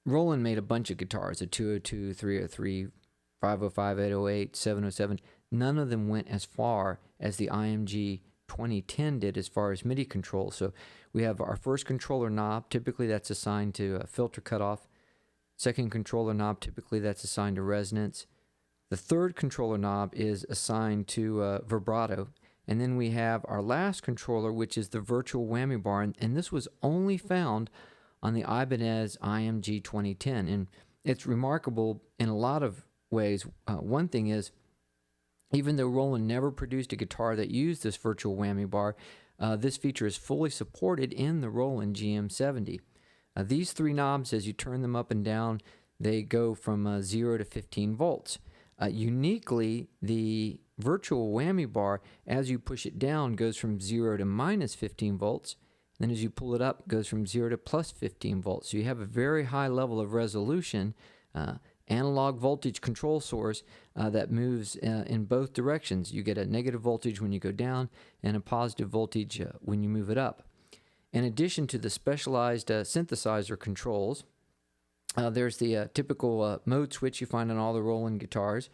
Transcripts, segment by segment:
Roland made a bunch of guitars, a 202, 303, 505, 808, 707. None of them went as far as the IMG 2010 did as far as MIDI control. So we have our first controller knob. Typically that's assigned to a filter cutoff. Second controller knob, typically that's assigned to resonance. The third controller knob is assigned to vibrato. And then we have our last controller, which is the virtual whammy bar. And this was only found on the Ibanez IMG2010. And it's remarkable in a lot of ways. One thing is, even though Roland never produced a guitar that used this virtual whammy bar, this feature is fully supported in the Roland GM70. These three knobs, as you turn them up and down, they go from 0 to 15 volts. Uniquely, the virtual whammy bar, as you push it down, goes from 0 to minus 15 volts. Then as you pull it up, it goes from 0 to plus 15 volts. So you have a very high level of resolution, analog voltage control source that moves in both directions. You get a negative voltage when you go down and a positive voltage when you move it up. In addition to the specialized synthesizer controls, there's the typical mode switch you find on all the Roland guitars.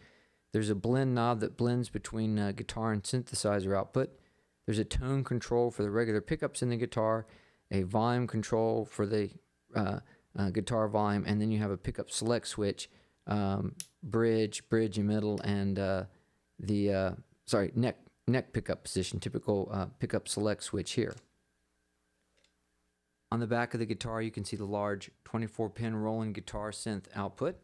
There's a blend knob that blends between guitar and synthesizer output. There's a tone control for the regular pickups in the guitar, a volume control for the guitar volume, and then you have a pickup select switch, bridge and middle, and neck pickup position, typical pickup select switch here. On the back of the guitar, you can see the large 24-pin Roland guitar synth output.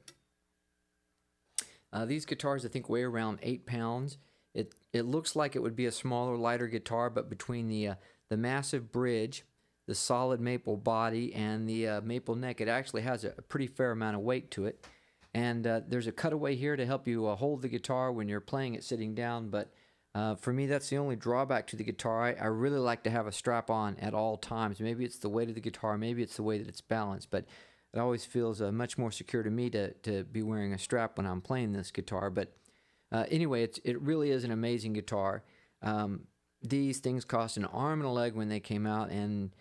These guitars, I think, weigh around 8 pounds. It looks like it would be a smaller, lighter guitar, but between the massive bridge, the solid maple body, and the maple neck, it actually has a pretty fair amount of weight to it. And there's a cutaway here to help you hold the guitar when you're playing it sitting down, but for me, that's the only drawback to the guitar. I really like to have a strap on at all times. Maybe it's the weight of the guitar, maybe it's the way that it's balanced, but it always feels much more secure to me to be wearing a strap when I'm playing this guitar. But anyway, it really is an amazing guitar. These things cost an arm and a leg when they came out, and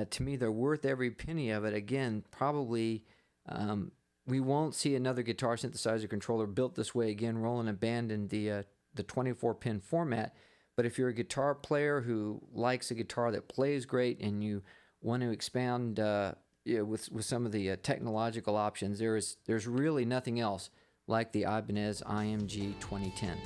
to me, they're worth every penny of it. Again, probably we won't see another guitar synthesizer controller built this way again. Roland abandoned the 24-pin format, but if you're a guitar player who likes a guitar that plays great and you want to expand with some of the technological options, there's really nothing else like the Ibanez IMG 2010.